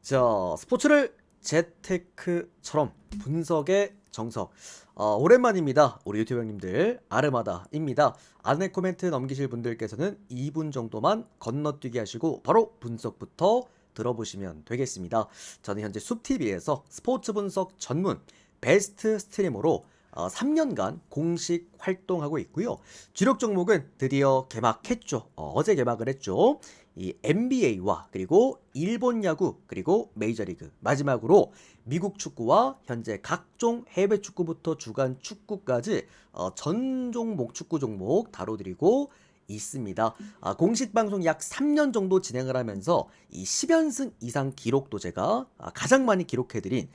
자, 스포츠를 재테크처럼 분석의 정석. 오랜만입니다. 우리 유튜브 형님들 아르마다입니다. 안내 코멘트 넘기실 분들께서는 2분 정도만 건너뛰기 하시고 바로 분석부터 들어보시면 되겠습니다. 저는 현재 숲TV에서 스포츠 분석 전문 베스트 스트리머로 3년간 공식 활동하고 있고요. 주력 종목은 드디어 개막했죠. 어제 개막을 했죠. 이 NBA와 그리고 일본 야구 그리고 메이저리그, 마지막으로 미국 축구와 현재 각종 해외 축구부터 주간 축구까지 전 종목 축구 종목 다뤄드리고 있습니다. 공식 방송 약 3년 정도 진행을 하면서 이 10연승 이상 기록도 제가 가장 많이 기록해드린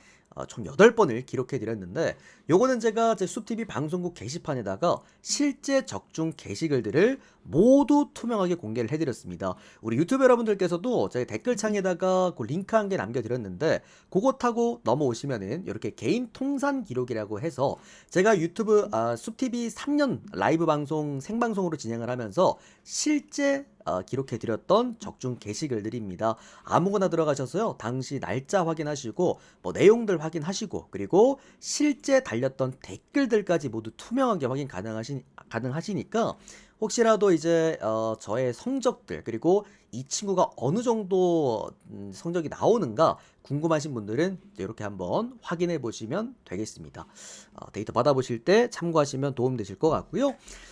총 8번을 기록해드렸는데, 요거는 제가 제 숲TV 방송국 게시판에다가 실제 적중 게시글들을 모두 투명하게 공개를 해드렸습니다. 우리 유튜브 여러분들께서도 제 댓글창에다가 그 링크 한 개 남겨드렸는데, 그거 타고 넘어오시면은 이렇게 개인 통산 기록이라고 해서 제가 유튜브 숲TV 3년 라이브 방송 생방송으로 진행을 하면서 실제 기록해드렸던 적중 게시글들입니다. 아무거나 들어가셔서요, 당시 날짜 확인하시고 뭐 내용들 확인하시고, 그리고 실제 달렸던 댓글들까지 모두 투명하게 확인 가능하시니까 혹시라도 이제 저의 성적들, 그리고 이 친구가 어느 정도 성적이 나오는가 궁금하신 분들은 이렇게 한번 확인해 보시면 되겠습니다. 데이터 받아보실 때 참고하시면 도움되실 것 같고요.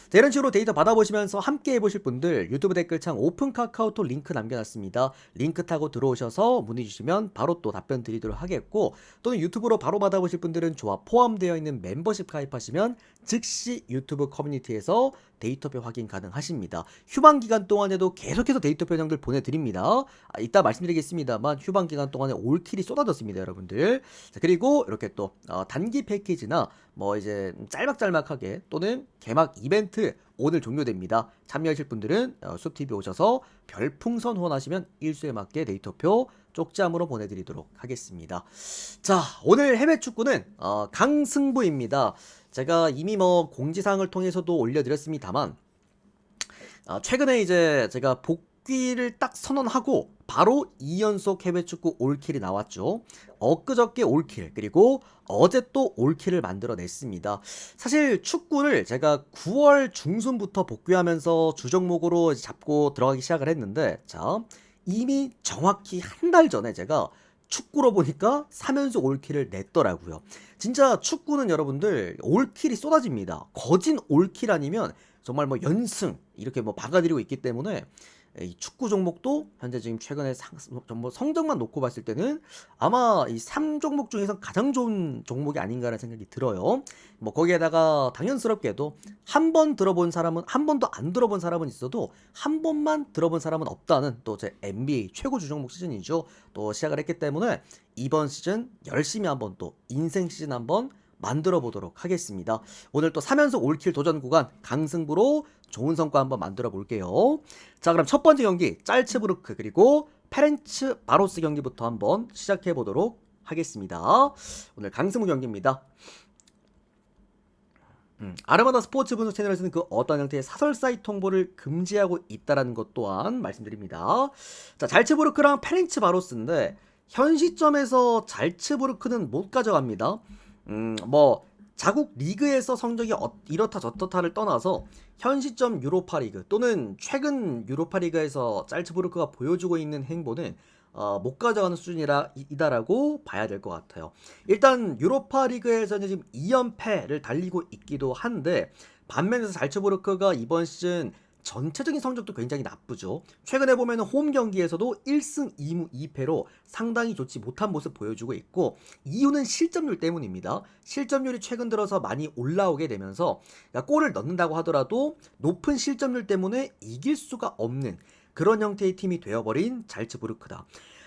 자, 이런 식으로 데이터 받아보시면서 함께 해보실 분들 유튜브 댓글창 오픈 카카오톡 링크 남겨놨습니다. 링크 타고 들어오셔서 문의 주시면 바로 또 답변 드리도록 하겠고, 또는 유튜브로 바로 받아보실 분들은 조합 포함되어 있는 멤버십 가입하시면 즉시 유튜브 커뮤니티에서 데이터표 확인 가능하십니다. 휴방 기간 동안에도 계속해서 데이터표 형들 보내드립니다. 이따 말씀드리겠습니다만 휴방 기간 동안에 올킬이 쏟아졌습니다, 여러분들. 자, 그리고 이렇게 또 단기 패키지나 뭐 이제 짤막짤막하게 또는 개막 이벤트 오늘 종료됩니다. 참여하실 분들은 숲TV 오셔서 별풍선 후원하시면 일수에 맞게 데이터표 쪽잠으로 보내드리도록 하겠습니다. 자, 오늘 해외 축구는 강승부입니다. 제가 이미 뭐 공지사항을 통해서도 올려드렸습니다만, 최근에 이제 제가 복귀를 딱 선언하고 바로 2연속 해외 축구 올킬이 나왔죠. 엊그저께 올킬, 그리고 어제 또 올킬을 만들어냈습니다. 사실 축구를 제가 9월 중순부터 복귀하면서 주종목으로 잡고 들어가기 시작을 했는데, 자, 이미 정확히 한 달 전에 제가 축구로 보니까 3연속 올킬을 냈더라고요. 진짜 축구는 여러분들 올킬이 쏟아집니다. 거진 올킬 아니면 정말 뭐 연승 이렇게 뭐 박아드리고 있기 때문에 이 축구 종목도 현재 지금 최근에 성적만 놓고 봤을 때는 아마 이 3종목 중에서 가장 좋은 종목이 아닌가라는 생각이 들어요. 뭐 거기에다가 당연스럽게도 한 번 들어본 사람은, 한 번도 안 들어본 사람은 있어도 한 번만 들어본 사람은 없다는 또 제 NBA 최고 주종목 시즌이죠. 또 시작을 했기 때문에 이번 시즌 열심히 한번 또 인생 시즌 한번 만들어 보도록 하겠습니다. 오늘 또 3연속 올킬 도전 구간 강승부로 좋은 성과 한번 만들어 볼게요. 자, 그럼 첫 번째 경기 짤츠부르크 그리고 페렌츠 바로스 경기부터 한번 시작해 보도록 하겠습니다. 오늘 강승부 경기입니다. 아르마다 스포츠 분석 채널에서는 그 어떤 형태의 사설 사이트 홍보를 금지하고 있다는 것 또한 말씀드립니다. 자, 잘츠부르크랑 페렌츠 바로스인데 현 시점에서 잘츠부르크는 못 가져갑니다. 뭐 자국 리그에서 성적이 이렇다 저렇다를 떠나서 현 시점 유로파리그 또는 최근 유로파리그에서 짤츠부르크가 보여주고 있는 행보는 못 가져가는 수준이다라고 봐야 될 것 같아요. 일단 유로파리그에서는 지금 2연패를 달리고 있기도 한데, 반면에서 잘츠부르크가 이번 시즌 전체적인 성적도 굉장히 나쁘죠. 최근에 보면 홈 경기에서도 1승 2무 2패로 상당히 좋지 못한 모습 보여주고 있고, 이유는 실점률 때문입니다. 실점률이 최근 들어서 많이 올라오게 되면서, 그러니까 골을 넣는다고 하더라도 높은 실점률 때문에 이길 수가 없는 그런 형태의 팀이 되어버린 잘츠부르크다.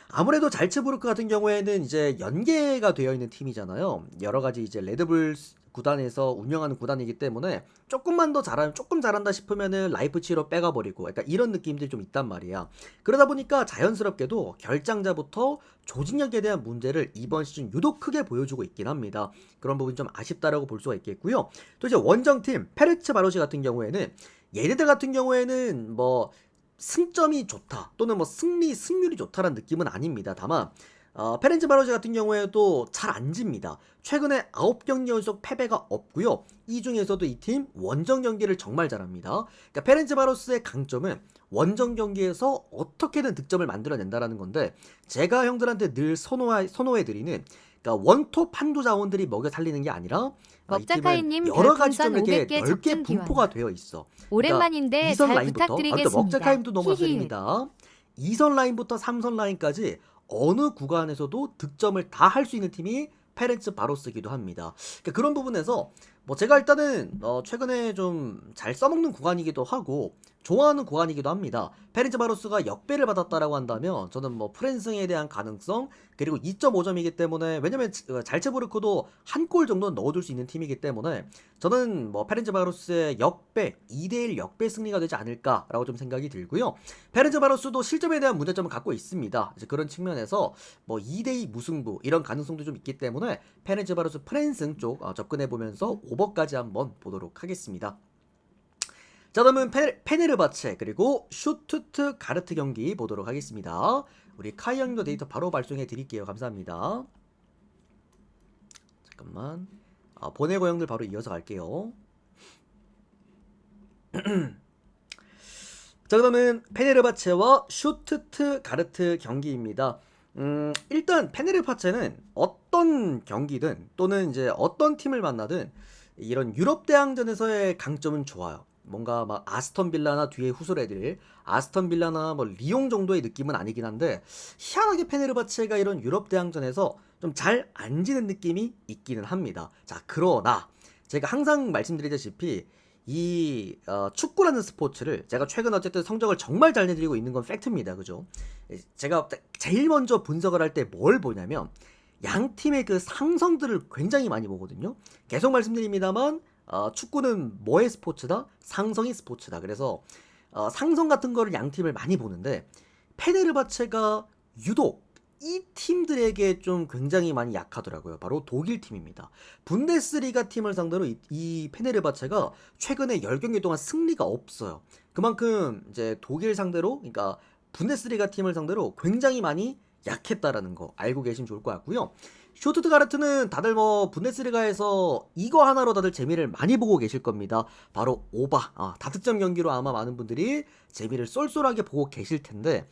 아무래도 잘츠부르크 같은 경우에는 이제 연계가 되어 있는 팀이잖아요. 여러 가지 이제 레드불 구단에서 운영하는 구단이기 때문에 조금만 더 잘하면, 조금 잘한다 싶으면은 라이프치히로 빼가버리고 약간 이런 느낌들이 좀 있단 말이야. 그러다 보니까 자연스럽게도 결장자부터 조직력에 대한 문제를 이번 시즌 유독 크게 보여주고 있긴 합니다. 그런 부분이 좀 아쉽다라고 볼 수가 있겠고요. 또 이제 원정팀 페르츠 바로시 같은 경우에는, 얘네들 같은 경우에는 뭐 승점이 좋다 또는 뭐 승률이 좋다라는 느낌은 아닙니다. 다만 페렌츠 바로즈 같은 경우에도 잘 안 집니다. 최근에 9경기 연속 패배가 없고요. 이 중에서도 이 팀 원정 경기를 정말 잘합니다. 그러니까 페렌츠 바로스의 강점은 원정 경기에서 어떻게든 득점을 만들어낸다라는 건데, 제가 형들한테 늘 선호해드리는, 그러니까 원톱 한두 자원들이 먹여 살리는 게 아니라 이 팀은 먹자카이님 여러 가지 좀 별풍선 이렇게 500개 넓게 적중 기원. 분포가 되어 있어. 그러니까 오랜만인데 2선 잘 라인부터, 또 부탁드리겠습니다. 먹자카임도 너무 히히. 감사드립니다. 2선 라인부터 3선 라인까지 어느 구간에서도 득점을 다 할 수 있는 팀이 페렌츠 바로스이기도 합니다. 그러니까 그런 부분에서 뭐 제가 일단은 최근에 좀 잘 써먹는 구간이기도 하고 좋아하는 구간이기도 합니다. 페렌츠 바로스가 역배를 받았다라고 한다면 저는 뭐 프랜승에 대한 가능성, 그리고 2.5점이기 때문에, 왜냐면 잘츠부르크도 한 골 정도는 넣어줄 수 있는 팀이기 때문에 저는 뭐 페렌츠 바로스의 역배 2대1 역배 승리가 되지 않을까라고 좀 생각이 들고요. 페렌츠 바로스도 실점에 대한 문제점을 갖고 있습니다. 이제 그런 측면에서 뭐 2대2 무승부 이런 가능성도 좀 있기 때문에 페렌츠 바로스 프랜승 쪽 접근해 보면서 오버까지 한번 보도록 하겠습니다. 자, 다음은 페네르바체 그리고 슈투트가르트 경기 보도록 하겠습니다. 우리 카이 형님도 데이터 바로 발송해 드릴게요. 감사합니다. 잠깐만, 보내고 형들 바로 이어서 갈게요. 자, 그러면 페네르바체와 슈투트가르트 경기입니다. 일단 페네르바체는 어떤 경기든 또는 이제 어떤 팀을 만나든 이런 유럽 대항전에서의 강점은 좋아요. 뭔가 막 아스턴 빌라나 뒤에 후솔애들, 아스턴 빌라나 뭐 리옹 정도의 느낌은 아니긴 한데, 희한하게 페네르바체가 이런 유럽 대항전에서 좀 잘 안 지는 느낌이 있기는 합니다. 자, 그러나 제가 항상 말씀드리다시피 이 축구라는 스포츠를 제가 최근 어쨌든 성적을 정말 잘 내드리고 있는 건 팩트입니다. 그죠? 제가 제일 먼저 분석을 할 때 뭘 보냐면 양 팀의 그 상성들을 굉장히 많이 보거든요. 계속 말씀드립니다만 축구는 뭐의 스포츠다? 상성이 스포츠다. 그래서 상성 같은 거를 양 팀을 많이 보는데, 페네르바체가 유독 이 팀들에게 좀 굉장히 많이 약하더라고요. 바로 독일 팀입니다. 분데스리가 팀을 상대로 이 페네르바체가 최근에 10경기 동안 승리가 없어요. 그만큼 이제 독일 상대로, 그러니까 분데스리가 팀을 상대로 굉장히 많이 약했다라는 거 알고 계시면 좋을 것 같고요. 슈투트가르트는 다들 뭐 분데스리가에서 이거 하나로 다들 재미를 많이 보고 계실 겁니다. 바로 오바, 다득점 경기로 아마 많은 분들이 재미를 쏠쏠하게 보고 계실 텐데,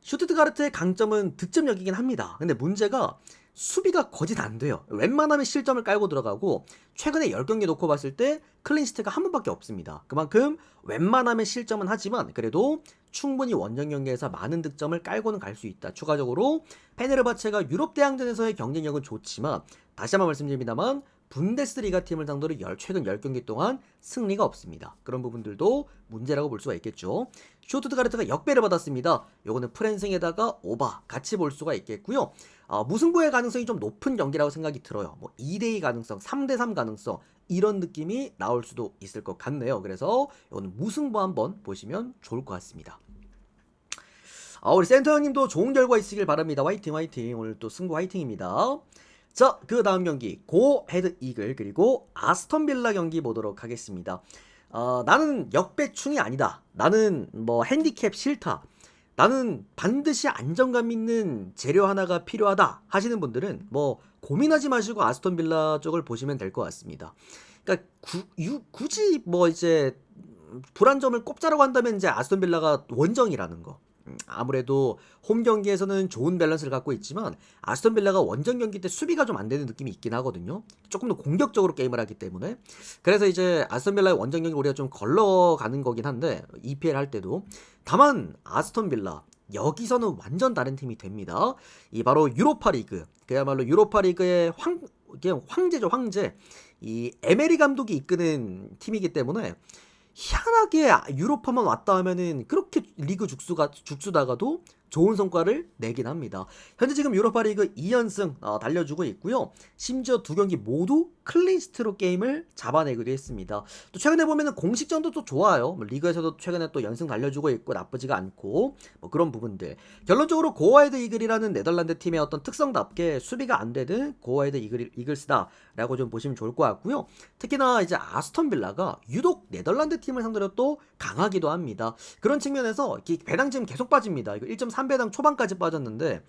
슈투트가르트의 강점은 득점력이긴 합니다. 근데 문제가 수비가 거진 안 돼요. 웬만하면 실점을 깔고 들어가고, 최근에 10경기 놓고 봤을 때 클린시트가 한 번밖에 없습니다. 그만큼 웬만하면 실점은 하지만 그래도 충분히 원정 경기에서 많은 득점을 깔고는 갈 수 있다. 추가적으로 페네르바체가 유럽 대항전에서의 경쟁력은 좋지만, 다시 한번 말씀드립니다만 분데스리가 팀을 상대로 최근 10경기 동안 승리가 없습니다. 그런 부분들도 문제라고 볼 수가 있겠죠. 슈투트가르트가 역배를 받았습니다. 요거는 프랜승에다가 오바 같이 볼 수가 있겠고요. 무승부의 가능성이 좀 높은 경기라고 생각이 들어요. 뭐 2대2 가능성, 3대3 가능성, 이런 느낌이 나올 수도 있을 것 같네요. 그래서 이거는 무승부 한번 보시면 좋을 것 같습니다. 우리 센터 형님도 좋은 결과 있으길 바랍니다. 화이팅 화이팅. 오늘 또 승부 화이팅입니다. 자, 그 다음 경기 고 헤드 이글 그리고 아스턴 빌라 경기 보도록 하겠습니다. 나는 역배충이 아니다. 나는 뭐 핸디캡 싫다. 나는 반드시 안정감 있는 재료 하나가 필요하다 하시는 분들은 뭐 고민하지 마시고 아스턴 빌라 쪽을 보시면 될 것 같습니다. 그러니까 굳이 뭐 이제 불안점을 꼽자라고 한다면 이제 아스턴 빌라가 원정이라는 거. 아무래도 홈 경기에서는 좋은 밸런스를 갖고 있지만 아스턴 빌라가 원정 경기 때 수비가 좀 안 되는 느낌이 있긴 하거든요. 조금 더 공격적으로 게임을 하기 때문에. 그래서 이제 아스턴 빌라의 원정 경기 우리가 좀 걸러가는 거긴 한데, EPL 할 때도. 다만 아스턴 빌라 여기서는 완전 다른 팀이 됩니다. 이 바로 유로파 리그, 그야말로 유로파 리그의 황제죠, 황제. 이 에메리 감독이 이끄는 팀이기 때문에 희한하게 유로파만 왔다 하면은 그렇게 리그 죽수다가도 좋은 성과를 내긴 합니다. 현재 지금 유로파 리그 2연승 달려주고 있고요. 심지어 두 경기 모두 클린시트로 게임을 잡아내기도 했습니다. 또 최근에 보면은 공식전도 또 좋아요. 뭐 리그에서도 최근에 또 연승 달려주고 있고 나쁘지가 않고 뭐 그런 부분들. 결론적으로 고아헤드 이글이라는 네덜란드 팀의 어떤 특성답게 수비가 안 되는 고아헤드 이글스다라고 좀 보시면 좋을 것 같고요. 특히나 이제 아스턴 빌라가 유독 네덜란드 팀을 상대로 또 강하기도 합니다. 그런 측면에서 배당 지금 계속 빠집니다. 이거 1.3배당 초반까지 빠졌는데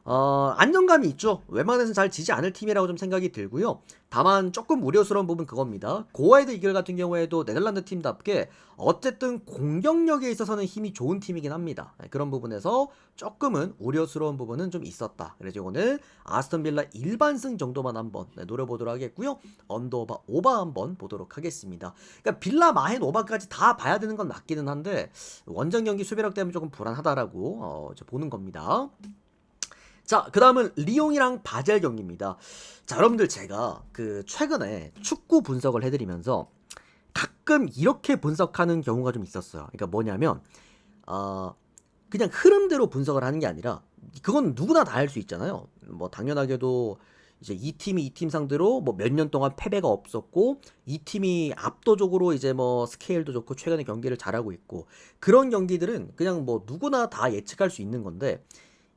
안정감이 있죠. 웬만해서는 잘 지지 않을 팀이라고 좀 생각이 들고요. 다만 조금 우려스러운 부분 그겁니다. 고아헤드 이글 같은 경우에도 네덜란드 팀답게 어쨌든 공격력에 있어서는 힘이 좋은 팀이긴 합니다. 그런 부분에서 조금은 우려스러운 부분은 좀 있었다. 그래서 오늘 아스톤 빌라 일반승 정도만 한번 노려보도록 하겠고요. 언더오바 오바 한번 보도록 하겠습니다. 그러니까 빌라 마헨 오바까지 다 봐야 되는 건 맞기는 한데 원정 경기 수비력 때문에 조금 불안하다라고 보는 겁니다. 자, 그 다음은 리옹이랑 바젤 경기입니다. 자, 여러분들 제가 그 최근에 축구 분석을 해드리면서 가끔 이렇게 분석하는 경우가 좀 있었어요. 그러니까 뭐냐면 그냥 흐름대로 분석을 하는 게 아니라 그건 누구나 다 할 수 있잖아요. 뭐 당연하게도 이제 이 팀이 이 팀 상대로 뭐 몇 년 동안 패배가 없었고 이 팀이 압도적으로 이제 뭐 스케일도 좋고 최근에 경기를 잘하고 있고 그런 경기들은 그냥 뭐 누구나 다 예측할 수 있는 건데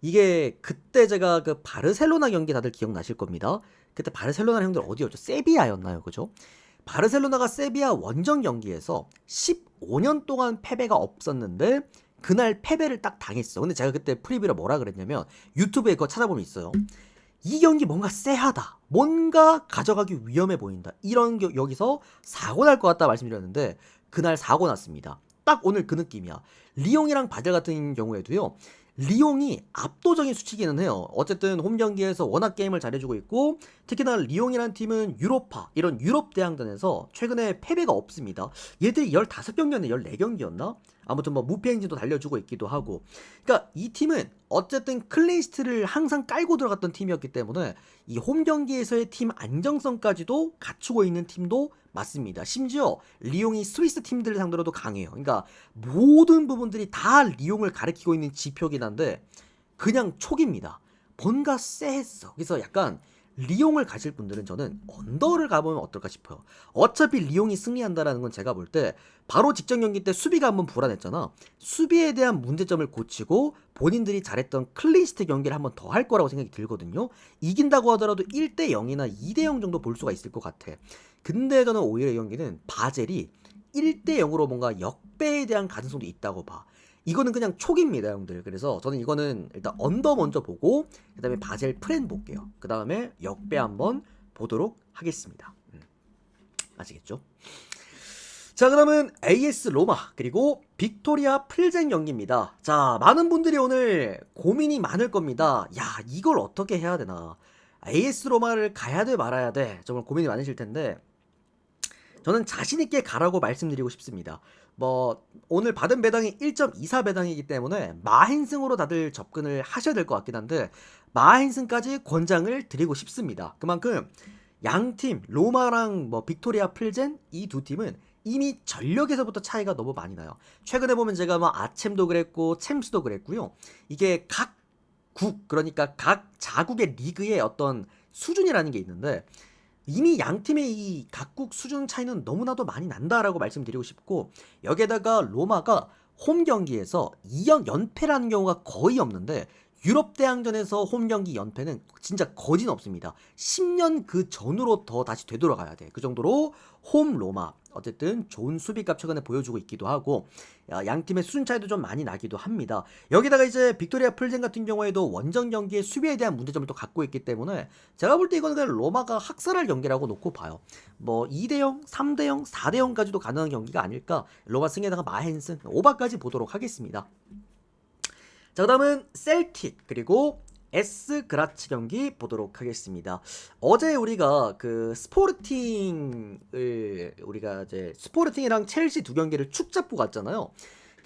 이게 그때 제가 그 바르셀로나 경기 다들 기억나실 겁니다. 그때 바르셀로나 형들 어디였죠? 세비야였나요? 그죠? 바르셀로나가 세비야 원정 경기에서 15년 동안 패배가 없었는데 그날 패배를 딱 당했어. 근데 제가 그때 프리뷰로 뭐라 그랬냐면 유튜브에 그거 찾아보면 있어요. 이 경기 뭔가 쎄하다. 뭔가 가져가기 위험해 보인다. 이런 여기서 사고 날 것 같다 말씀드렸는데 그날 사고 났습니다. 딱 오늘 그 느낌이야. 리옹이랑 바젤 같은 경우에도요. 리옹이 압도적인 수치기는 해요. 어쨌든 홈 경기에서 워낙 게임을 잘해주고 있고 특히나 리옹이란 팀은 유로파 이런 유럽 대항전에서 최근에 패배가 없습니다. 얘들이 15경기였나 14경기였나? 아무튼 뭐 무패 행진도 달려주고 있기도 하고 그러니까 이 팀은 어쨌든 클린시트를 항상 깔고 들어갔던 팀이었기 때문에 이 홈 경기에서의 팀 안정성까지도 갖추고 있는 팀도 맞습니다. 심지어 리옹이 스위스 팀들 상대로도 강해요. 그러니까 모든 부분들이 다 리옹을 가리키고 있는 지표긴 한데 그냥 촉입니다. 뭔가 쎄했어. 그래서 약간 리옹을 가실 분들은 저는 언더를 가보면 어떨까 싶어요. 어차피 리옹이 승리한다라는 건 제가 볼 때 바로 직전 경기 때 수비가 한번 불안했잖아. 수비에 대한 문제점을 고치고 본인들이 잘했던 클린시트 경기를 한번 더 할 거라고 생각이 들거든요. 이긴다고 하더라도 1대 0이나 2대 0 정도 볼 수가 있을 것 같아. 근데 저는 오히려 이 경기는 바젤이 1대 0으로 뭔가 역배에 대한 가능성도 있다고 봐. 이거는 그냥 촉입니다, 형들. 그래서 저는 이거는 일단 언더 먼저 보고 그 다음에 바젤 프렌 볼게요. 그 다음에 역배 한번 보도록 하겠습니다. 아시겠죠? 자, 그러면 AS 로마 그리고 빅토리아 플젠 경기입니다. 자, 많은 분들이 오늘 고민이 많을 겁니다. 야, 이걸 어떻게 해야 되나? AS 로마를 가야 돼 말아야 돼? 정말 고민이 많으실 텐데 저는 자신있게 가라고 말씀드리고 싶습니다. 뭐 오늘 받은 배당이 1.24 배당이기 때문에 마헨승으로 다들 접근을 하셔야 될 것 같긴 한데 마헨승까지 권장을 드리고 싶습니다. 그만큼 양팀 로마랑 뭐 빅토리아 플젠 이 두 팀은 이미 전력에서부터 차이가 너무 많이 나요. 최근에 보면 제가 뭐 아챔도 그랬고 챔스도 그랬고요. 이게 각 국 그러니까 각 자국의 리그의 어떤 수준이라는 게 있는데 이미 양 팀의 이 각국 수준 차이는 너무나도 많이 난다라고 말씀드리고 싶고 여기에다가 로마가 홈 경기에서 2연 연패라는 경우가 거의 없는데 유럽 대항전에서 홈 경기 연패는 진짜 거진 없습니다. 10년 그 전으로 더 다시 되돌아가야 돼. 그 정도로 홈 로마 어쨌든 좋은 수비값 최근에 보여주고 있기도 하고 양 팀의 수준 차이도 좀 많이 나기도 합니다. 여기다가 이제 빅토리아 플젠 같은 경우에도 원정 경기의 수비에 대한 문제점을 또 갖고 있기 때문에 제가 볼 때 이거는 그냥 로마가 학살할 경기라고 놓고 봐요. 뭐 2대0, 3대0, 4대0까지도 가능한 경기가 아닐까. 로마 승에다가 마헨슨 오바까지 보도록 하겠습니다. 자, 그 다음은 셀틱 그리고 S 그라치 경기 보도록 하겠습니다. 어제 우리가 그 스포르팅이랑 첼시 두 경기를 축 잡고 갔잖아요.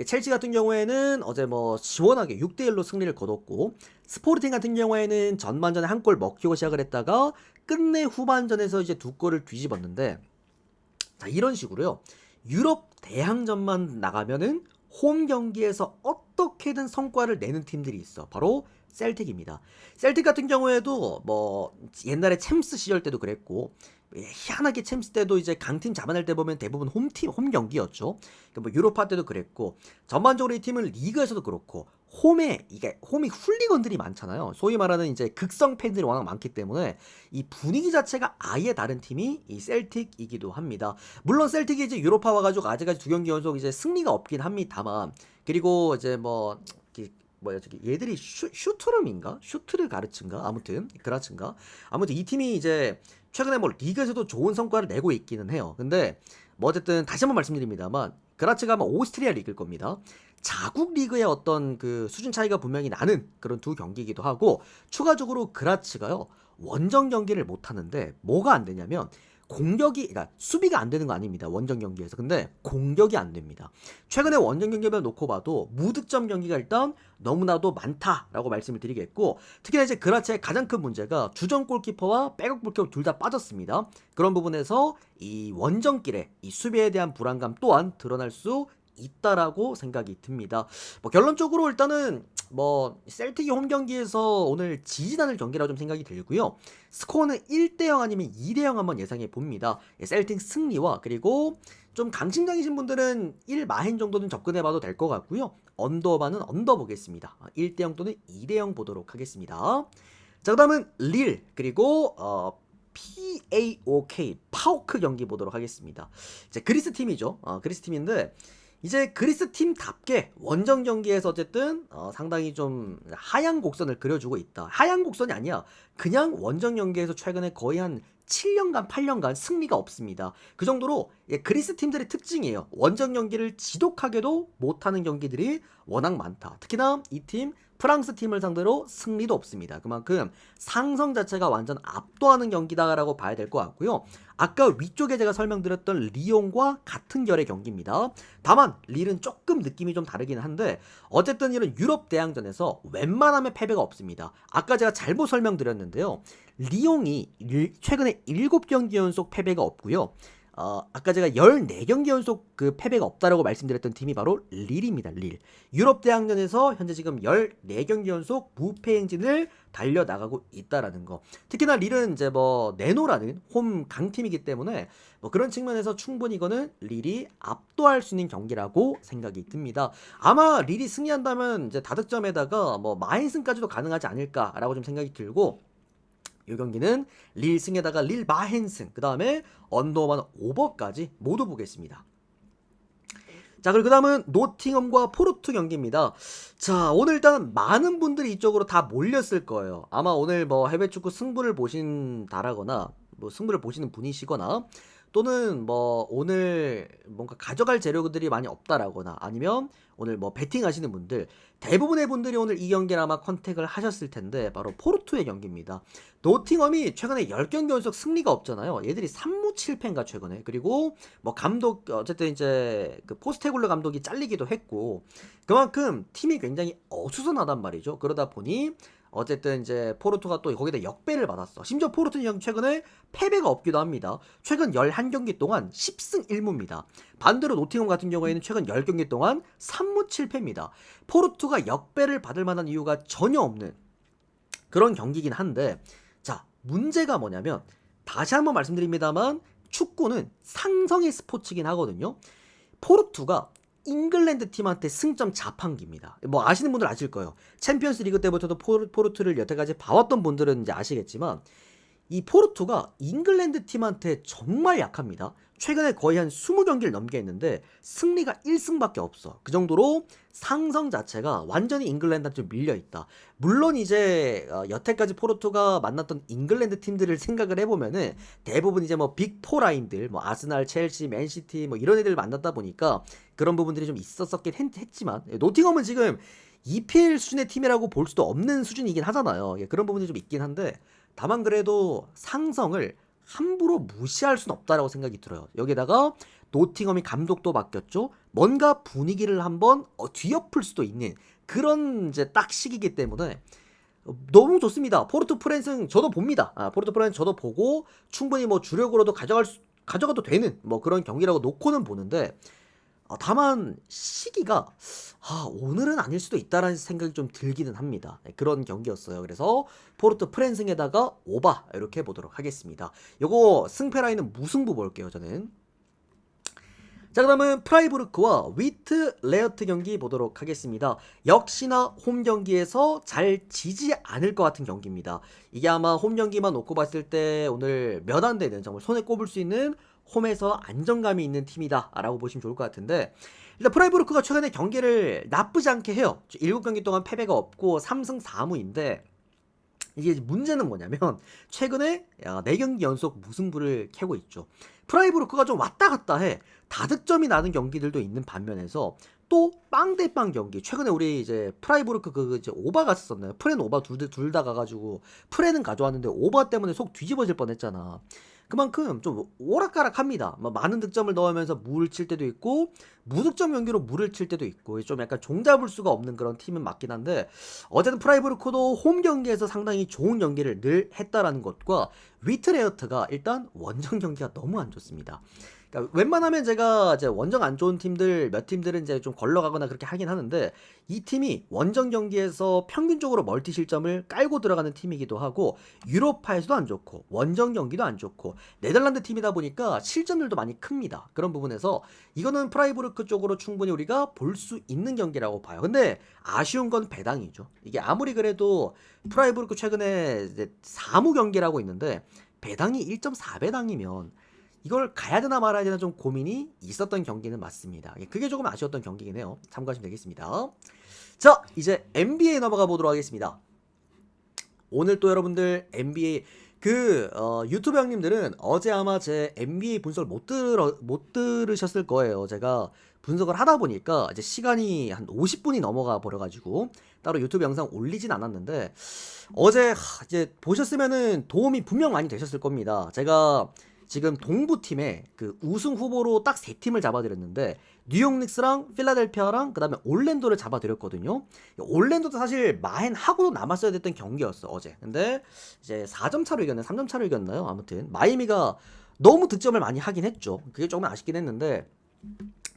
첼시 같은 경우에는 어제 뭐 시원하게 6대1로 승리를 거뒀고 스포르팅 같은 경우에는 전반전에 한 골 먹히고 시작을 했다가 끝내 후반전에서 이제 두 골을 뒤집었는데 자, 이런 식으로요. 유럽 대항전만 나가면은 홈 경기에서 어떻게든 성과를 내는 팀들이 있어. 바로 셀틱입니다. 셀틱 같은 경우에도 뭐 옛날에 챔스 시절 때도 그랬고 희한하게 챔스 때도 이제 강팀 잡아낼 때 보면 대부분 홈 경기였죠. 그러니까 뭐 유로파 때도 그랬고 전반적으로 이 팀은 리그에서도 그렇고 홈이 훌리건들이 많잖아요. 소위 말하는 이제 극성 팬들이 워낙 많기 때문에 이 분위기 자체가 아예 다른 팀이 이 셀틱이기도 합니다. 물론 셀틱이 이제 유로파 와가지고 아직까지 두 경기 연속 이제 승리가 없긴 합니다만 그리고 이제 뭐 뭐야 저기 얘들이 슈트름인가? 슈트르 가르츠인가? 아무튼 그라츠인가? 아무튼 이 팀이 이제 최근에 뭐 리그에서도 좋은 성과를 내고 있기는 해요. 근데 뭐 어쨌든 다시 한번 말씀드립니다만 그라츠가 아마 오스트리아 리그일 겁니다. 자국 리그의 어떤 그 수준 차이가 분명히 나는 그런 두 경기이기도 하고 추가적으로 그라츠가요 원정 경기를 못 하는데 뭐가 안 되냐면 공격이 그러니까 수비가 안 되는 거 아닙니다. 원정 경기에서. 근데 공격이 안 됩니다. 최근에 원정 경기만 놓고 봐도 무득점 경기가 일단 너무나도 많다라고 말씀을 드리겠고 특히나 이제 그라츠의 가장 큰 문제가 주전 골키퍼와 백업 골키퍼 둘 다 빠졌습니다. 그런 부분에서 이 원정길에 이 수비에 대한 불안감 또한 드러날 수 있다라고 생각이 듭니다. 뭐 결론적으로 일단은 뭐 셀틱이 홈 경기에서 오늘 지지 않을 경기라고 좀 생각이 들고요. 스코어는 1대0 아니면 2대0 한번 예상해 봅니다. 셀틱 승리와 그리고 좀 강심장이신 분들은 1마행 정도는 접근해봐도 될 것 같고요. 언더바는 언더 보겠습니다. 1대0 또는 2대0 보도록 하겠습니다. 자, 그 다음은 릴 그리고 PAOK 파오크 경기 보도록 하겠습니다. 이제 그리스 팀이죠. 그리스 팀인데 이제 그리스 팀답게 원정 경기에서 어쨌든 상당히 좀 하향 곡선을 그려주고 있다. 하향 곡선이 아니야. 그냥 원정 경기에서 최근에 거의 한 7년간 8년간 승리가 없습니다. 그 정도로 그리스 팀들의 특징이에요. 원정 경기를 지독하게도 못하는 경기들이 워낙 많다. 특히나 이 팀 프랑스 팀을 상대로 승리도 없습니다. 그만큼 상성 자체가 완전 압도하는 경기다라고 봐야 될 것 같고요. 아까 위쪽에 제가 설명드렸던 리옹과 같은 결의 경기입니다. 다만 릴은 조금 느낌이 좀 다르긴 한데 어쨌든 이런 유럽 대항전에서 웬만하면 패배가 없습니다. 아까 제가 잘못 설명드렸는데요. 리옹이 최근에 7경기 연속 패배가 없고요. 아까 제가 14경기 연속 그 패배가 없다라고 말씀드렸던 팀이 바로 릴입니다. 릴. 유럽 대항전에서 현재 지금 14경기 연속 무패 행진을 달려나가고 있다라는 거. 특히나 릴은 이제 뭐 네노라는 홈 강팀이기 때문에 뭐 그런 측면에서 충분히 이거는 릴이 압도할 수 있는 경기라고 생각이 듭니다. 아마 릴이 승리한다면 이제 다득점에다가 뭐 마인승까지도 가능하지 않을까라고 좀 생각이 들고 이 경기는 릴 승에다가 릴 마헨승 그 다음에 언더만 오버까지 모두 보겠습니다. 자, 그리고 그 다음은 노팅엄과 포르투 경기입니다. 자, 오늘 일단 많은 분들이 이쪽으로 다 몰렸을 거예요. 아마 오늘 뭐 해외 축구 승부를 보신다라거나 뭐 승부를 보시는 분이시거나 또는 뭐 오늘 뭔가 가져갈 재료들이 많이 없다라거나 아니면 오늘 뭐 베팅 하시는 분들 대부분의 분들이 오늘 이 경기를 아마 컨택을 하셨을 텐데 바로 포르투의 경기입니다. 노팅엄이 최근에 10경기 연속 승리가 없잖아요. 얘들이 3무 7패인가 최근에. 그리고 뭐 감독 어쨌든 이제 그 포스테굴러 감독이 잘리기도 했고 그만큼 팀이 굉장히 어수선하단 말이죠. 그러다 보니 어쨌든 이제 포르투가 또 거기다 역배를 받았어. 심지어 포르투는 최근에 패배가 없기도 합니다. 최근 11경기 동안 10승 1무입니다. 반대로 노팅엄 같은 경우에는 최근 10경기 동안 3무 7패입니다. 포르투가 역배를 받을 만한 이유가 전혀 없는 그런 경기긴 한데 자, 문제가 뭐냐면 다시 한번 말씀드립니다만 축구는 상성의 스포츠긴 하거든요. 포르투가 잉글랜드 팀한테 승점 자판기입니다. 뭐 아시는 분들 아실 거예요. 챔피언스 리그 때부터도 포르투를 여태까지 봐왔던 분들은 이제 아시겠지만 이 포르투가 잉글랜드 팀한테 정말 약합니다. 최근에 거의 한 20경기를 넘게 했는데 승리가 1승밖에 없어. 그 정도로 상성 자체가 완전히 잉글랜드한테 좀 밀려있다. 물론 이제 여태까지 포르투가 만났던 잉글랜드 팀들을 생각을 해보면은 대부분 이제 뭐 빅4 라인들 뭐 아스날, 첼시, 맨시티 뭐 이런 애들 만났다 보니까 그런 부분들이 좀 있었긴 했지만 노팅엄은 지금 EPL 수준의 팀이라고 볼 수도 없는 수준이긴 하잖아요. 그런 부분이 좀 있긴 한데 다만 그래도 상성을 함부로 무시할 수는 없다라고 생각이 들어요. 여기다가 노팅엄이 감독도 바뀌었죠. 뭔가 분위기를 한번 뒤엎을 수도 있는 그런 이제 딱 시기이기 때문에 너무 좋습니다. 포르투 프랜스는 저도 봅니다. 포르투 프랜스 저도 보고 충분히 뭐 주력으로도 가져가도 되는 뭐 그런 경기라고 놓고는 보는데 다만 시기가 오늘은 아닐 수도 있다라는 생각이 좀 들기는 합니다. 그런 경기였어요. 그래서 포르투 프랜승에다가 오바 이렇게 보도록 하겠습니다. 요거 승패 라인은 무승부 볼게요. 저는. 자, 그다음은 프라이부르크와 위트 레어트 경기 보도록 하겠습니다. 역시나 홈 경기에서 잘 지지 않을 것 같은 경기입니다. 이게 아마 홈 경기만 놓고 봤을 때 오늘 몇 안 되는 정말 손에 꼽을 수 있는 홈에서 안정감이 있는 팀이다 라고 보시면 좋을 것 같은데 일단 프라이부르크가 최근에 경기를 나쁘지 않게 해요. 7경기 동안 패배가 없고 3승 4무인데 이게 문제는 뭐냐면 최근에 4경기 연속 무승부를 캐고 있죠. 프라이부르크가 좀 왔다 갔다 해. 다득점이 나는 경기들도 있는 반면에서 또 빵 대 빵 경기. 최근에 우리 이제 프라이부르크 이제 오바 갔었었나요? 프렌 오바 둘 다 가가지고 프렌은 가져왔는데 오바 때문에 속 뒤집어질 뻔했잖아. 그만큼 좀 오락가락합니다. 많은 득점을 넣으면서 물을 칠 때도 있고 무득점 경기로 물을 칠 때도 있고 좀 약간 종잡을 수가 없는 그런 팀은 맞긴 한데 어쨌든 프라이부르크도 홈 경기에서 상당히 좋은 경기를 늘 했다라는 것과 위트레어트가 일단 원정 경기가 너무 안 좋습니다. 그러니까 웬만하면 제가 이제 원정 안 좋은 팀들 몇 팀들은 이제 좀 걸러가거나 그렇게 하긴 하는데 이 팀이 원정 경기에서 평균적으로 멀티 실점을 깔고 들어가는 팀이기도 하고 유로파에서도 안 좋고 원정 경기도 안 좋고 네덜란드 팀이다 보니까 실점률도 많이 큽니다. 그런 부분에서 이거는 프라이부르크 쪽으로 충분히 우리가 볼 수 있는 경기라고 봐요. 근데 아쉬운 건 배당이죠. 이게 아무리 그래도 프라이부르크 최근에 이제 4무 경기라고 있는데 배당이 1.4배당이면 이걸 가야 되나 말아야 되나 좀 고민이 있었던 경기는 맞습니다. 그게 조금 아쉬웠던 경기긴 해요. 참고하시면 되겠습니다. 자, 이제 NBA 넘어가 보도록 하겠습니다. 오늘 또 여러분들 NBA 유튜브 형님들은 어제 아마 제 NBA 분석을 못 들으셨을 거예요. 제가 분석을 하다 보니까 이제 시간이 한 50분이 넘어가 버려가지고 따로 유튜브 영상 올리진 않았는데 어제 이제 보셨으면은 도움이 분명 많이 되셨을 겁니다. 제가 지금 동부팀에 그 우승 후보로 딱 3팀을 잡아드렸는데 뉴욕 닉스랑 필라델피아랑 그 다음에 올랜도를 잡아드렸거든요. 올랜도도 사실 마헨하고도 남았어야 됐던 경기였어 어제. 근데 이제 4점 차로 이겼나요? 3점 차로 이겼나요? 아무튼 마이애미가 너무 득점을 많이 하긴 했죠. 그게 조금 아쉽긴 했는데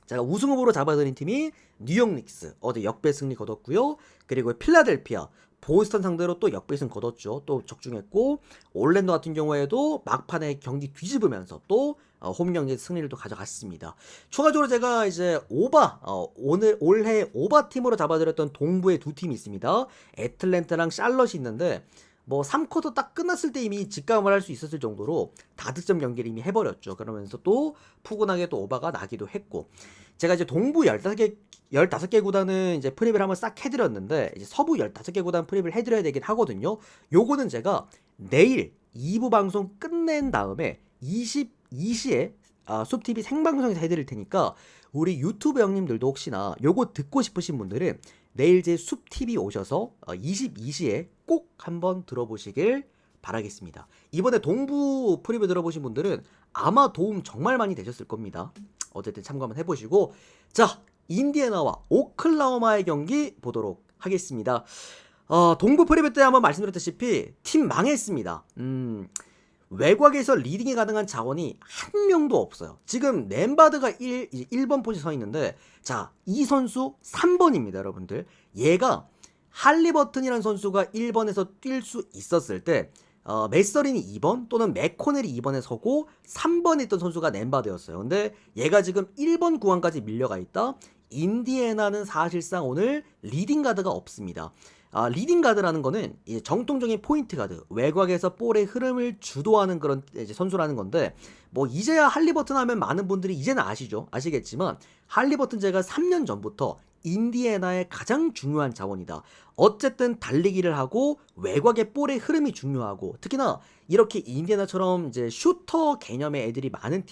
제가 우승 후보로 잡아드린 팀이 뉴욕 닉스 어제 역배 승리 거뒀고요. 그리고 필라델피아 보스턴 상대로 또 역배승 거뒀죠. 또 적중했고 올랜도 같은 경우에도 막판에 경기 뒤집으면서 또 홈 경기 승리를 또 가져갔습니다. 추가적으로 제가 이제 올해 오바 팀으로 잡아드렸던 동부의 두 팀이 있습니다. 애틀랜타랑 샬럿이 있는데 뭐 3쿼터 딱 끝났을 때 이미 직감을 할 수 있었을 정도로 다득점 경기를 이미 해버렸죠. 그러면서 또 푸근하게 또 오바가 나기도 했고 제가 이제 동부 15개 구단은 이제 프리뷰를 한번 싹 해드렸는데 이제 서부 15개 구단 프리뷰를 해드려야 되긴 하거든요. 요거는 제가 내일 2부 방송 끝낸 다음에 22시에 숲TV 생방송에서 해드릴 테니까 우리 유튜브 형님들도 혹시나 요거 듣고 싶으신 분들은 내일 제 숲TV 오셔서 22시에 꼭 한번 들어보시길 바라겠습니다. 이번에 동부 프리뷰 들어보신 분들은 아마 도움 정말 많이 되셨을 겁니다. 어쨌든 참고 한번 해보시고 자 인디애나와 오클라호마의 경기 보도록 하겠습니다. 동부 프리뷰 때 한번 말씀드렸다시피 팀 망했습니다. 외곽에서 리딩이 가능한 자원이 한 명도 없어요. 지금 램바드가 1번 포지션에 서 있는데 자, 이 선수 3번입니다, 여러분들. 얘가 할리버튼이라는 선수가 1번에서 뛸 수 있었을 때 메서린이 2번 또는 맥코넬이 2번에 서고 3번에 있던 선수가 램바드였어요. 근데 얘가 지금 1번 구간까지 밀려가 있다. 인디애나는 사실상 오늘 리딩 가드가 없습니다. 리딩 가드라는 거는 이제 정통적인 포인트 가드, 외곽에서 볼의 흐름을 주도하는 그런 이제 선수라는 건데, 뭐 이제야 할리버튼 하면 많은 분들이 이제는 아시겠지만 할리버튼 제가 3년 전부터 인디애나의 가장 중요한 자원이다. 어쨌든 달리기를 하고 외곽의 볼의 흐름이 중요하고 특히나 이렇게 인디애나처럼 이제 슈터 개념의 애들이 많은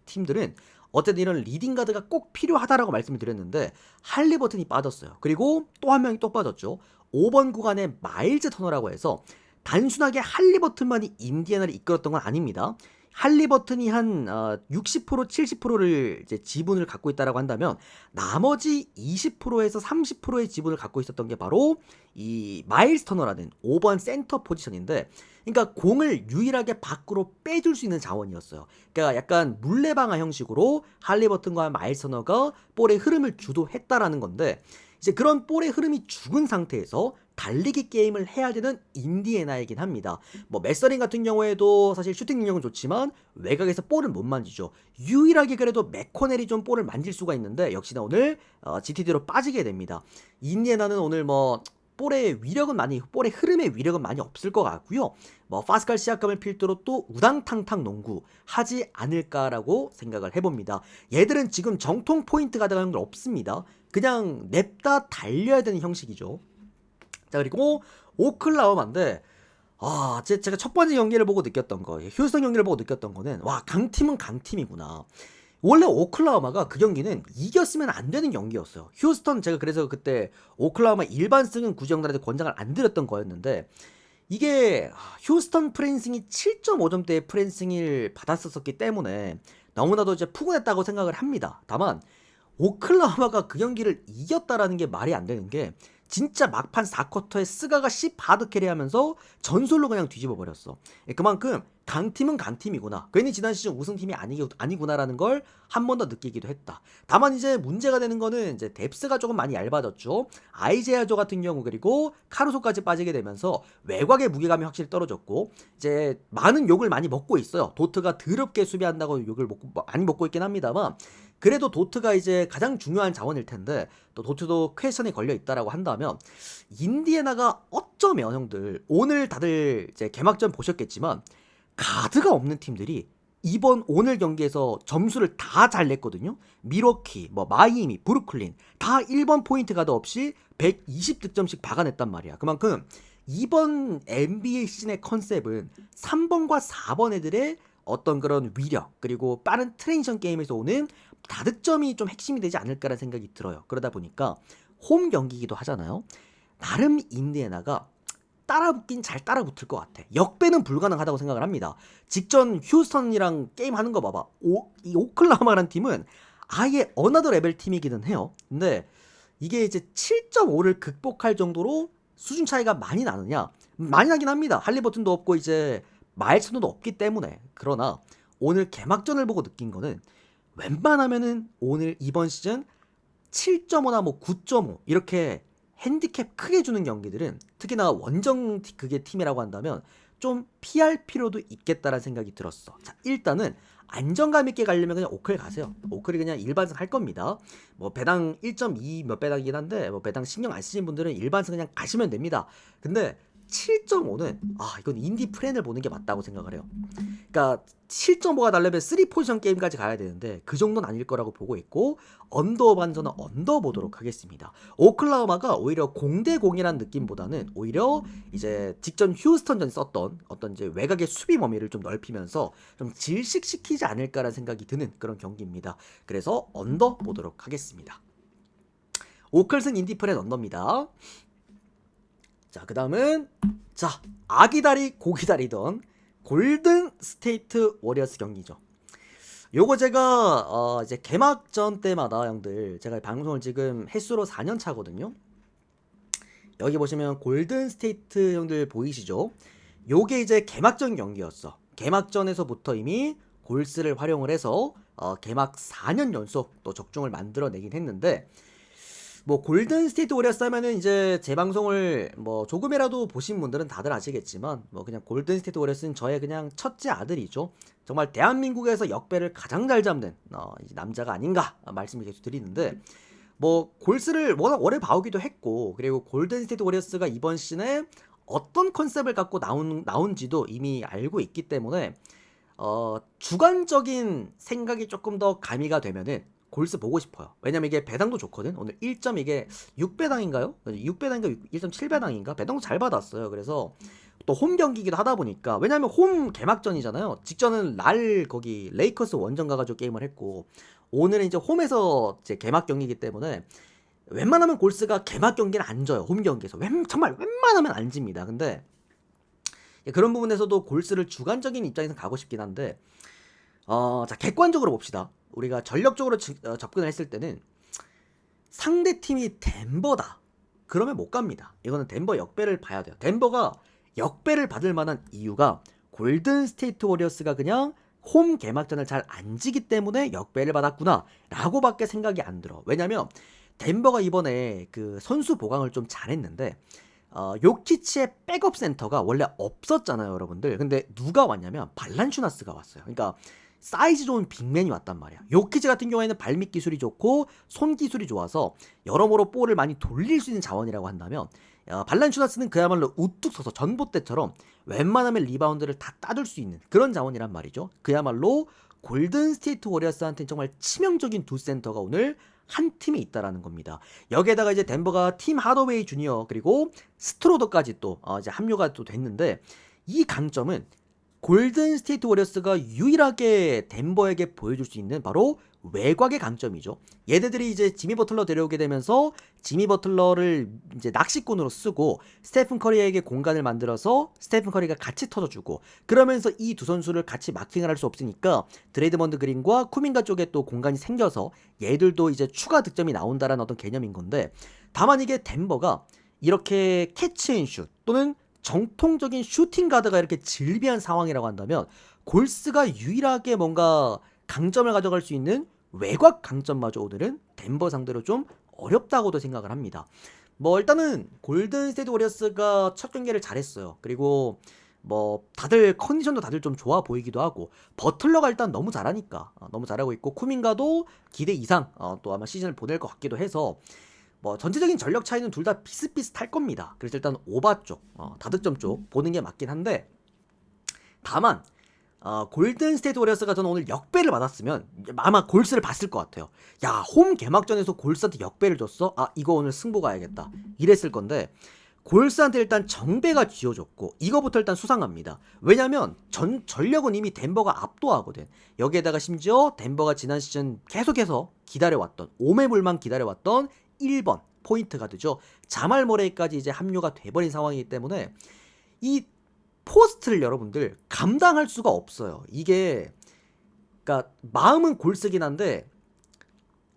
팀들은 어쨌든 이런 리딩 가드가 꼭 필요하다라고 말씀을 드렸는데 할리버튼이 빠졌어요. 그리고 또 한 명이 또 빠졌죠. 5번 구간의 마일즈 터너라고 해서 단순하게 할리버튼만이 인디애나를 이끌었던 건 아닙니다. 할리버튼이 한 60% 70%를 이제 지분을 갖고 있다라고 한다면 나머지 20%에서 30%의 지분을 갖고 있었던 게 바로 이 마일스 터너라는 5번 센터 포지션인데, 그러니까 공을 유일하게 밖으로 빼줄 수 있는 자원이었어요. 그러니까 약간 물레방아 형식으로 할리버튼과 마일스 터너가 볼의 흐름을 주도했다라는 건데, 이제 그런 볼의 흐름이 죽은 상태에서 달리기 게임을 해야 되는 인디애나이긴 합니다. 뭐 메서린 같은 경우에도 사실 슈팅 능력은 좋지만 외곽에서 볼을 못 만지죠. 유일하게 그래도 맥코넬이 좀 볼을 만질 수가 있는데 역시나 오늘 GTD로 빠지게 됩니다. 인디애나는 오늘 뭐 볼의 흐름의 위력은 많이 없을 것 같고요. 뭐 파스칼 시아캄을 필두로 또 우당탕탕 농구 하지 않을까라고 생각을 해봅니다. 얘들은 지금 정통 포인트 가드가 형들 없습니다. 그냥 냅다 달려야 되는 형식이죠. 자, 그리고 오클라호마인데 제가 첫 번째 경기를 보고 느꼈던 거, 휴스턴 경기를 보고 느꼈던 거는 와, 강팀은 강팀이구나. 원래 오클라호마가 그 경기는 이겼으면 안 되는 경기였어요. 휴스턴, 제가 그래서 그때 오클라호마 일반승은 굳이 형들한테 권장을 안 드렸던 거였는데, 이게 휴스턴 프랜싱이 7.5점대의 프랜싱을 받았었기 때문에 너무나도 이제 푸근했다고 생각을 합니다. 다만 오클라호마가 그 경기를 이겼다라는 게 말이 안 되는 게, 진짜 막판 4쿼터에 스가가 10 하드 캐리하면서 전술로 그냥 뒤집어 버렸어. 그만큼 강팀은 강팀이구나, 괜히 지난 시즌 우승팀이 아니구나라는 걸 한 번 더 느끼기도 했다. 다만 이제 문제가 되는 거는 이제 뎁스가 조금 많이 얇아졌죠. 아이제아조 같은 경우, 그리고 카루소까지 빠지게 되면서 외곽의 무게감이 확실히 떨어졌고, 이제 많은 욕을 많이 먹고 있어요. 도트가 더럽게 수비한다고 욕을 많이 먹고 있긴 합니다만, 그래도 도트가 이제 가장 중요한 자원일 텐데, 또 도트도 퀘션에 걸려 있다라고 한다면, 인디애나가 어쩌면 형들 오늘 다들 이제 개막전 보셨겠지만 가드가 없는 팀들이 오늘 경기에서 점수를 다 잘 냈거든요. 미러키, 마이애미, 브루클린 다 1번 포인트 가드 없이 120득점씩 박아냈단 말이야. 그만큼 이번 NBA 시즌의 컨셉은 3번과 4번 애들의 어떤 그런 위력, 그리고 빠른 트랜지션 게임에서 오는 다득점이 좀 핵심이 되지 않을까라는 생각이 들어요. 그러다 보니까 홈 경기이기도 하잖아요. 나름 인디애나가 따라붙긴 잘 따라붙을 것 같아. 역배는 불가능하다고 생각을 합니다. 직전 휴스턴이랑 게임하는 거 봐봐. 이 오클라호마라는 팀은 아예 어나더 레벨 팀이기는 해요. 근데 이게 이제 7.5를 극복할 정도로 수준 차이가 많이 나느냐? 많이 나긴 합니다. 할리버튼도 없고 이제 마일슨도 없기 때문에. 그러나 오늘 개막전을 보고 느낀 거는, 웬만하면은 오늘 이번 시즌 7.5나 9.5 이렇게 핸디캡 크게 주는 경기들은, 특히나 원정 그게 팀이라고 한다면 좀 피할 필요도 있겠다라는 생각이 들었어. 자, 일단은 안정감 있게 가려면 그냥 오클 가세요. 오클이 그냥 일반승 할 겁니다. 배당 1.2 몇 배당이긴 한데, 배당 신경 안 쓰신 분들은 일반승 그냥 가시면 됩니다. 근데 7.5는 이건 인디 프렌을 보는 게 맞다고 생각을 해요. 그러니까 7.5가 달려면 3포지션 게임까지 가야 되는데 그 정도는 아닐 거라고 보고 있고, 언더 반전은 언더 보도록 하겠습니다. 오클라호마가 오히려 공대공이라는 느낌보다는 오히려 이제 직전 휴스턴전 썼던 어떤 이제 외곽의 수비 범위를 좀 넓히면서 좀 질식시키지 않을까라는 생각이 드는 그런 경기입니다. 그래서 언더 보도록 하겠습니다. 오클승 인디 프렌 언더입니다. 자, 그 다음은 아기다리 고기다리던 골든 스테이트 워리어스 경기죠. 요거 제가 이제 개막전 때마다 형들, 제가 방송을 지금 횟수로 4년 차거든요. 여기 보시면 골든 스테이트 형들 보이시죠? 요게 이제 개막전 경기였어. 개막전에서부터 이미 골스를 활용을 해서 개막 4년 연속 또 적중을 만들어내긴 했는데, 골든 스테이트 워리어스 하면은 이제 제 방송을 조금이라도 보신 분들은 다들 아시겠지만, 그냥 골든 스테이트 워리어스는 저의 그냥 첫째 아들이죠. 정말 대한민국에서 역배를 가장 잘 잡는 남자가 아닌가 말씀을 계속 드리는데, 골스를 워낙 오래 봐오기도 했고, 그리고 골든 스테이트 워리어스가 이번 시즌에 어떤 컨셉을 갖고 나온지도 이미 알고 있기 때문에 주관적인 생각이 조금 더 가미가 되면은 골스 보고 싶어요. 왜냐면 이게 배당도 좋거든. 오늘 1점 이게 6배당인가요? 6배당인가 1.7배당인가? 배당도 잘 받았어요. 그래서 또 홈 경기이기도 하다 보니까, 왜냐면 홈 개막전이잖아요. 직전은 거기 레이커스 원정 가가지고 게임을 했고, 오늘은 이제 홈에서 이제 개막 경기이기 때문에 웬만하면 골스가 개막 경기는 안 져요. 홈 경기에서 정말 웬만하면 안 집니다. 근데 그런 부분에서도 골스를 주관적인 입장에서 가고 싶긴 한데, 자, 객관적으로 봅시다. 우리가 전력적으로 접근을 했을 때는 상대팀이 덴버다, 그러면 못 갑니다. 이거는 덴버 역배를 봐야 돼요. 덴버가 역배를 받을 만한 이유가 골든 스테이트 워리어스가 그냥 홈 개막전을 잘 안 지기 때문에 역배를 받았구나 라고 밖에 생각이 안 들어. 왜냐면 덴버가 이번에 그 선수 보강을 좀 잘했는데, 요키치의 백업 센터가 원래 없었잖아요, 여러분들. 근데 누가 왔냐면 발란슈나스가 왔어요. 그러니까 사이즈 좋은 빅맨이 왔단 말이야. 요키치 같은 경우에는 발밑 기술이 좋고 손 기술이 좋아서 여러모로 볼을 많이 돌릴 수 있는 자원이라고 한다면, 발란슈나스는 그야말로 우뚝 서서 전봇대처럼 웬만하면 리바운드를 다 따줄 수 있는 그런 자원이란 말이죠. 그야말로 골든 스테이트 워리어스한테는 정말 치명적인 두 센터가 오늘 한 팀에 있다라는 겁니다. 여기에다가 이제 덴버가 팀 하더웨이 주니어 그리고 스트로더까지 또 이제 합류가 또 됐는데, 이 강점은 골든 스테이트 워리어스가 유일하게 덴버에게 보여줄 수 있는 바로 외곽의 강점이죠. 얘네들이 이제 지미 버틀러 데려오게 되면서 지미 버틀러를 이제 낚시꾼으로 쓰고 스테픈 커리에게 공간을 만들어서 스테픈 커리가 같이 터져주고, 그러면서 이 두 선수를 같이 마킹을 할 수 없으니까 드레이드먼드 그린과 쿠민가 쪽에 또 공간이 생겨서 얘들도 이제 추가 득점이 나온다라는 어떤 개념인 건데, 다만 이게 덴버가 이렇게 캐치앤슛 또는 정통적인 슈팅 가드가 이렇게 질비한 상황이라고 한다면 골스가 유일하게 뭔가 강점을 가져갈 수 있는 외곽 강점마저 오늘은 덴버 상대로 좀 어렵다고도 생각을 합니다. 뭐 일단은 골든 스테이트 워리어스가 첫 경기를 잘했어요. 그리고 뭐 다들 컨디션도 다들 좀 좋아 보이기도 하고, 버틀러가 일단 너무 잘하니까 너무 잘하고 있고, 쿠민가도 기대 이상 또 아마 시즌을 보낼 것 같기도 해서 뭐 전체적인 전력 차이는 둘 다 비슷비슷할 겁니다. 그래서 일단 오바 쪽, 다득점 쪽 보는 게 맞긴 한데, 다만 골든 스테이트 워리어스가 저는 오늘 역배를 받았으면 아마 골스를 봤을 것 같아요. 야, 홈 개막전에서 골스한테 역배를 줬어? 이거 오늘 승부 가야겠다 이랬을 건데, 골스한테 일단 정배가 쥐어줬고 이거부터 일단 수상합니다. 왜냐면 전력은 이미 덴버가 압도하거든. 여기에다가 심지어 덴버가 지난 시즌 계속해서 기다려왔던, 오매물만 기다려왔던 1번 포인트 가드죠. 자말 머레이까지 이제 합류가 돼버린 상황이기 때문에 이 포스트를 여러분들 감당할 수가 없어요. 이게 그러니까 마음은 골스긴 한데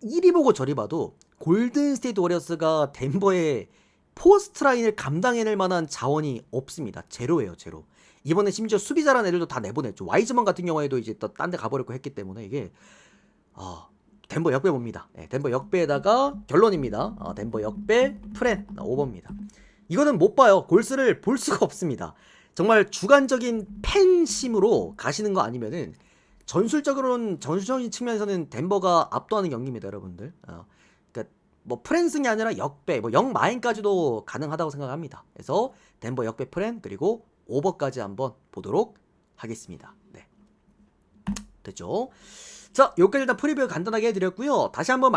이리 보고 저리 봐도 골든 스테이트 워리어스가 덴버의 포스트 라인을 감당해낼 만한 자원이 없습니다. 제로예요, 제로. 이번에 심지어 수비 잘하는 애들도 다 내보냈죠. 와이즈먼 같은 경우에도 이제 또 딴 데 가버렸고 했기 때문에 이게 덴버 역배 봅니다. 네, 덴버 역배에다가 결론입니다. 덴버 역배 프렌 5번입니다. 이거는 못 봐요. 골스를 볼 수가 없습니다. 정말 주관적인 팬심으로 가시는 거 아니면은 전술적인 측면에서는 덴버가 압도하는 경기입니다, 여러분들. 그러니까 뭐 프렌승이 아니라 역배, 뭐 역마인까지도 가능하다고 생각합니다. 그래서 덴버 역배 프렌 그리고 오버까지 한번 보도록 하겠습니다. 네, 됐죠? 자, 여기까지 일단 프리뷰 간단하게 해드렸고요. 다시 한번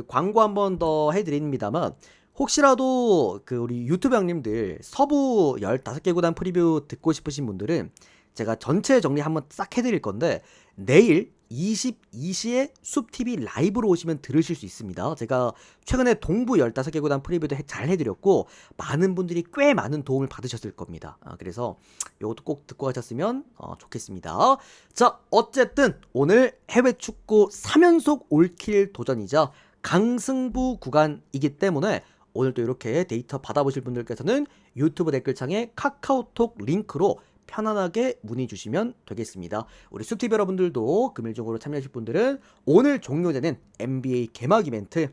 광고 한번 더 해드립니다만, 혹시라도 우리 유튜브 형님들 서부 15개 구단 프리뷰 듣고 싶으신 분들은 제가 전체 정리 한번 싹 해드릴 건데, 내일 22시에 숲TV 라이브로 오시면 들으실 수 있습니다. 제가 최근에 동부 15개 구단 프리뷰도 잘 해드렸고 많은 분들이 꽤 많은 도움을 받으셨을 겁니다. 그래서 이것도 꼭 듣고 가셨으면 좋겠습니다. 자, 어쨌든 오늘 해외 축구 3연속 올킬 도전이자 강승부 구간이기 때문에 오늘 또 이렇게 데이터 받아보실 분들께서는 유튜브 댓글창에 카카오톡 링크로 편안하게 문의 주시면 되겠습니다. 우리 숲TV 여러분들도 금일종으로 참여하실 분들은 오늘 종료되는 NBA 개막 이벤트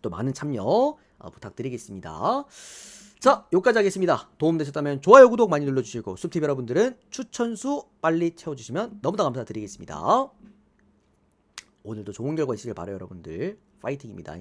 또 많은 참여 부탁드리겠습니다. 자, 여기까지 하겠습니다. 도움되셨다면 좋아요, 구독 많이 눌러주시고, 숲TV 여러분들은 추천수 빨리 채워주시면 너무나 감사드리겠습니다. 오늘도 좋은 결과 있으길 바라요, 여러분들. 파이팅입니다.